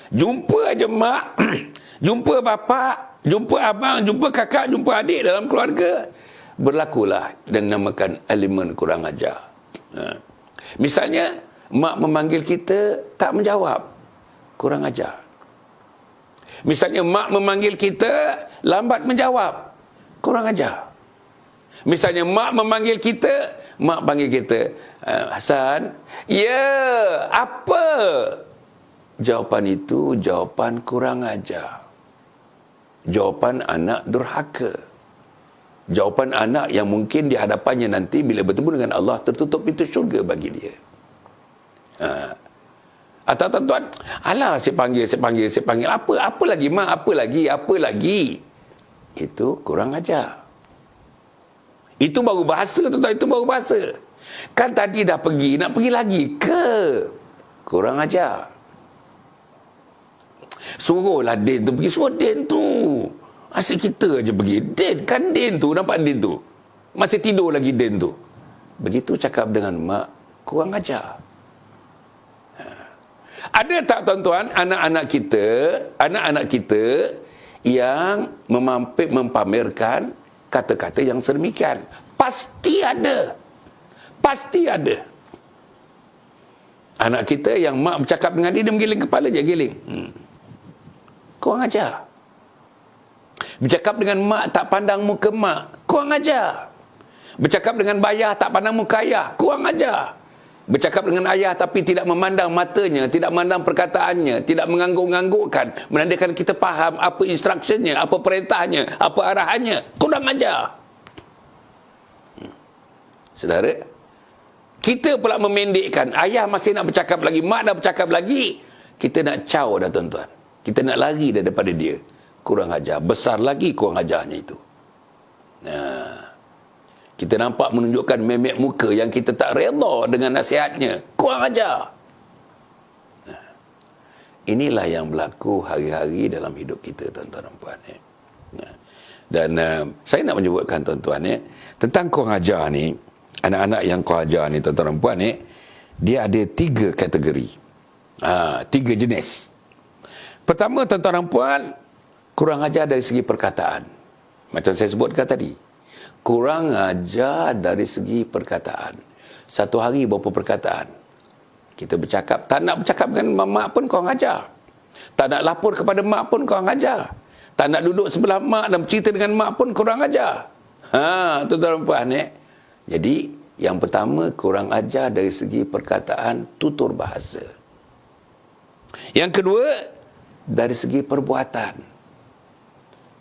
Jumpa aja mak, jumpa bapa, jumpa abang, jumpa kakak, jumpa adik dalam keluarga, berlakulah dan namakan elemen kurang ajar. Misalnya mak memanggil kita tak menjawab, kurang ajar. Misalnya mak memanggil kita lambat menjawab, kurang ajar. Misalnya mak memanggil kita, mak panggil kita, Hasan, ya, apa? Jawapan itu jawapan kurang ajar. Jawapan anak durhaka. Jawapan anak yang mungkin di hadapannya nanti bila bertemu dengan Allah tertutup pintu syurga bagi dia. Atau tuan-tuan, alah saya panggil. Apa lagi mak? Apa lagi? Itu kurang ajar. Itu baru bahasa tuan-tuan, itu baru bahasa. Kan tadi dah pergi, nak pergi lagi ke? Kurang ajar. Suruhlah Din tu pergi, suruh Din tu. Asyik kita aja pergi. Din, kan Din tu, nampak Din tu. Masih tidur lagi Din tu. Begitu cakap dengan mak, kurang ajar. Ada tak tuan-tuan anak-anak kita yang mempamerkan kata-kata yang sedemikian? Pasti ada. Pasti ada. Anak kita yang mak bercakap dengan dia menggiling kepala je, giling. Kurang ajar. Bercakap dengan mak tak pandang muka mak, kurang ajar. Bercakap dengan bayah tak pandang muka ayah, kurang ajar. Bercakap dengan ayah tapi tidak memandang matanya, tidak memandang perkataannya, tidak mengangguk-anggukkan, menandakan kita faham apa instruksinya, apa perintahnya, apa arahannya, kurang ajar. Saudara, kita pula memendekkan. Ayah masih nak bercakap lagi, mak dah bercakap lagi, kita nak caw dah tuan-tuan. Kita nak lari daripada dia. Kurang ajar. Besar lagi kurang ajarnya itu. Kita nampak menunjukkan memek muka yang kita tak redha dengan nasihatnya. Kurang ajar. Inilah yang berlaku hari-hari dalam hidup kita, tuan-tuan dan puan. Dan saya nak menyebutkan tuan-tuan, tentang kurang ajar ni, anak-anak yang kurang ajar ni, tuan-tuan dan puan, dia ada 3 kategori. 3 jenis. Pertama, tuan-tuan dan puan, kurang ajar dari segi perkataan. Macam saya sebutkan tadi. Kurang ajar dari segi perkataan. Satu hari berapa perkataan. Kita bercakap, tak nak bercakap dengan mak pun kurang ajar. Tak nak lapor kepada mak pun kurang ajar. Tak nak duduk sebelah mak dan bercerita dengan mak pun kurang ajar. Tuan-tuan dan puan, Jadi, yang pertama, kurang ajar dari segi perkataan, tutur bahasa. Yang kedua, dari segi perbuatan.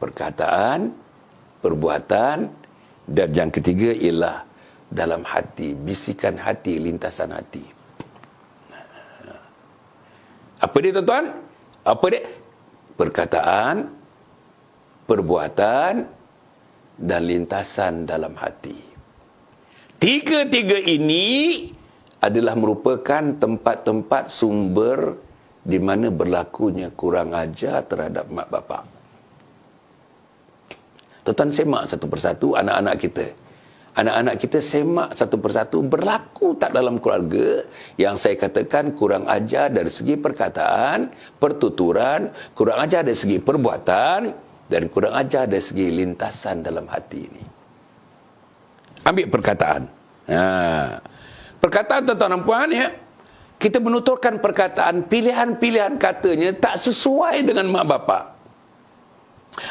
Perkataan, perbuatan, dan yang ketiga ialah dalam hati, bisikan hati, lintasan hati. Apa dia tuan-tuan? Apa dia? Perkataan, perbuatan, dan lintasan dalam hati. 3-3 ini adalah merupakan tempat-tempat sumber di mana berlakunya kurang ajar terhadap mak bapak. Tuan-tuan semak satu persatu anak-anak kita. Anak-anak kita semak satu persatu berlaku tak dalam keluarga yang saya katakan kurang ajar dari segi perkataan, pertuturan, kurang ajar dari segi perbuatan, dan kurang ajar dari segi lintasan dalam hati ini. Ambil perkataan. Perkataan tuan-tuan dan puan, kita menuturkan perkataan, pilihan-pilihan katanya tak sesuai dengan mak bapak.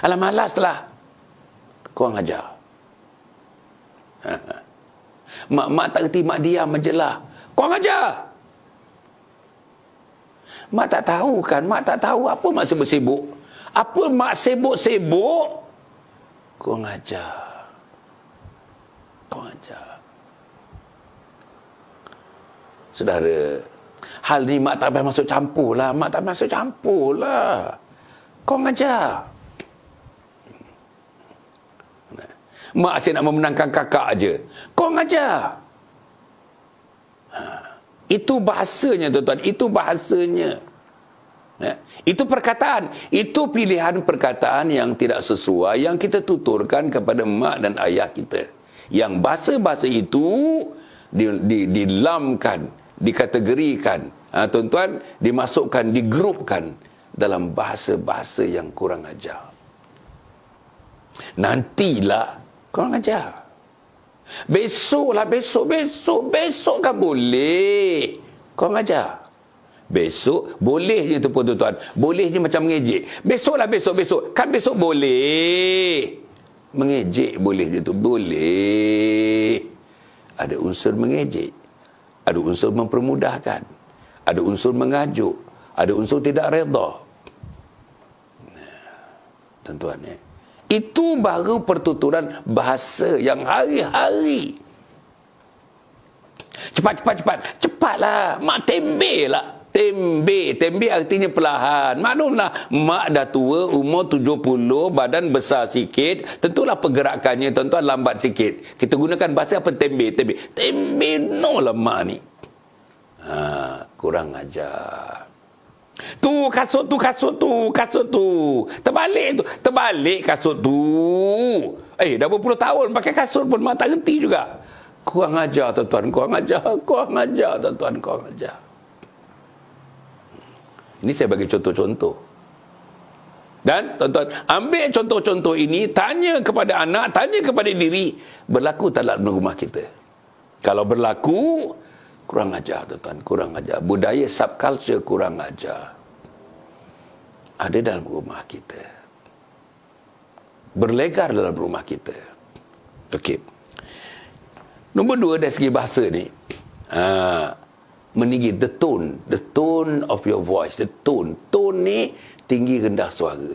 Alah, malaslah. Kurang ajar. Mak tak kerti, mak diam je lah. Kurang ajar. Mak tak tahu kan, mak tak tahu apa mak sibuk-sibuk. Apa mak sibuk-sibuk? Kurang ajar. Kurang ajar. Saudara, hal ni mak tak payah masuk campur lah. Mak tak payah masuk campur lah. Kurang ajar. Mak asyik nak memenangkan kakak aja. Kurang ajar. Itu bahasanya tuan-tuan. Itu bahasanya. Itu perkataan. Itu pilihan perkataan yang tidak sesuai, yang kita tuturkan kepada mak dan ayah kita. Yang bahasa-bahasa itu dilamkan, dikategorikan, tuan-tuan, dimasukkan, digrupkan dalam bahasa-bahasa yang kurang ajar. Nantilah kurang ajar. Besok kan boleh. Kurang ajar. Besok boleh je tu pun tuan-tuan. Boleh je macam mengejek. Besok. Kan besok boleh. Mengejek boleh je tu. Boleh. Ada unsur mengejek. Ada unsur mempermudahkan. Ada unsur mengajuk. Ada unsur tidak redha. Tuan-tuan ya. Itu baru pertuturan bahasa yang hari-hari. Cepat. Cepatlah. Mak tembe lah. Tembe artinya perlahan. Maklumlah, mak dah tua, umur 70, badan besar sikit. Tentulah pergerakannya tuan-tuan lambat sikit. Kita gunakan bahasa apa? Tembe no lah mak ni. Kurang ajar. Tu kasut tu. Terbalik kasut tu. Dah berpuluh tahun pakai kasut pun mak tak reti juga. Kurang ajar tuan-tuan, kurang ajar tuan-tuan, kurang ajar. Ini saya bagi contoh-contoh. Dan tuan-tuan, ambil contoh-contoh ini, tanya kepada anak, tanya kepada diri, berlaku tak dalam rumah kita? Kalau berlaku, kurang ajar tuan-tuan, kurang ajar. Budaya subculture kurang ajar. Ada dalam rumah kita. Berlegar dalam rumah kita. Okey. Nombor 2 dari segi bahasa ni, meninggi the tone of your voice, the tone ni tinggi rendah suara.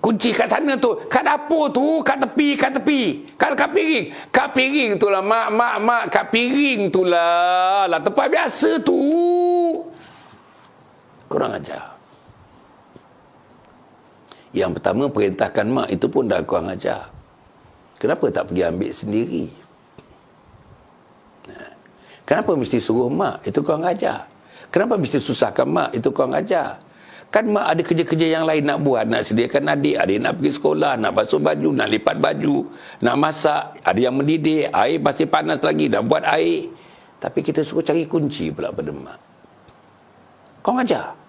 Kunci kat sana tu, kat dapur tu, kat tepi, kat piring tu lah mak, kat piring tu lah tempat biasa tu. Kurang ajar. Yang pertama, perintahkan mak itu pun dah kurang ajar. Kenapa tak pergi ambil sendiri? Kenapa mesti suruh mak? Itu kurang ajar. Kenapa mesti susahkan mak? Itu kurang ajar. Kan mak ada kerja-kerja yang lain nak buat. Nak sediakan adik nak pergi sekolah, nak basuh baju, nak lipat baju, nak masak, ada yang mendidik, air masih panas lagi, nak buat air. Tapi kita suruh cari kunci pula pada mak. Kurang ajar.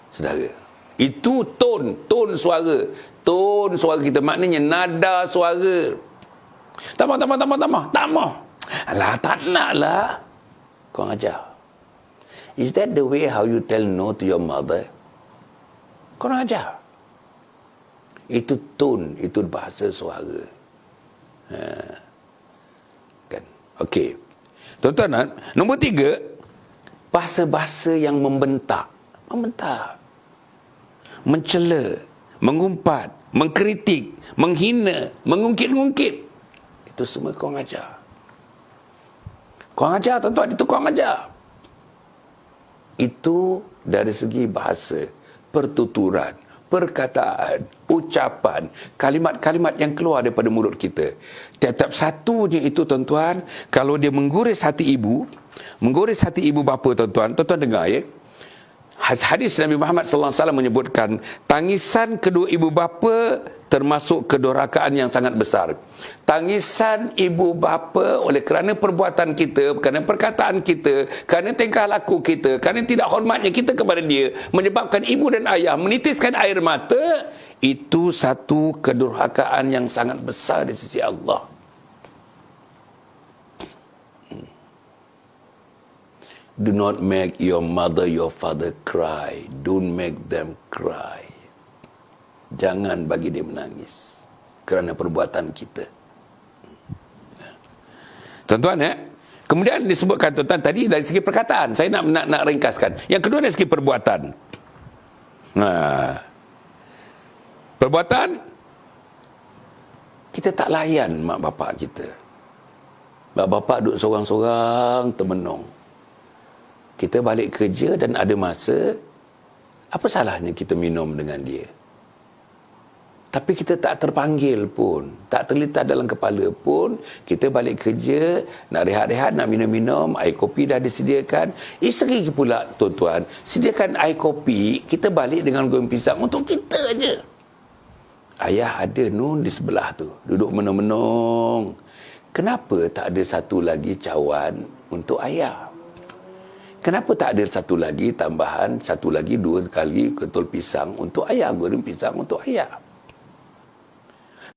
Saudara, itu tone suara. Tone suara kita, maknanya nada suara. Tak mau. Alah, tak nak lah. Kau ajar. Is that the way how you tell no to your mother? Kau ajar. Itu tone, itu bahasa suara. Kan? Okey. Tuan-tuan, nombor 3, bahasa-bahasa yang membentak. Mencela, mengumpat, mengkritik, menghina, mengungkit-ungkit. Itu semua kurang ajar. Kurang ajar tuan-tuan, itu kurang ajar. Itu dari segi bahasa, pertuturan, perkataan, ucapan, kalimat-kalimat yang keluar daripada mulut kita. Tiap-tiap satunya itu tuan-tuan, kalau dia mengguris hati ibu bapa tuan-tuan dengar ya. Hadis Nabi Muhammad SAW menyebutkan, tangisan kedua ibu bapa termasuk kedurhakaan yang sangat besar. Tangisan ibu bapa oleh kerana perbuatan kita, kerana perkataan kita, kerana tingkah laku kita, kerana tidak hormatnya kita kepada dia, menyebabkan ibu dan ayah menitiskan air mata, itu satu kedurhakaan yang sangat besar di sisi Allah. Do not make your mother, your father cry. Don't make them cry. Jangan bagi dia menangis kerana perbuatan kita. Tuan-tuan ya. Kemudian disebutkan tuan-tuan tadi dari segi perkataan. Saya nak ringkaskan. Yang kedua dari segi perbuatan. Perbuatan, kita tak layan mak bapak kita. Mak bapak duduk sorang-sorang termenung. Kita balik kerja dan ada masa, apa salahnya kita minum dengan dia? Tapi kita tak terpanggil pun, tak terlintas dalam kepala pun, kita balik kerja, nak rehat-rehat, nak minum-minum, air kopi dah disediakan. Isteri pula tuan-tuan, sediakan air kopi, kita balik dengan goreng pisang untuk kita aja. Ayah ada nun di sebelah tu, duduk menung-menung. Kenapa tak ada satu lagi cawan untuk ayah? Kenapa tak ada satu lagi tambahan, satu lagi dua kali ketul pisang untuk ayah, goreng pisang untuk ayah?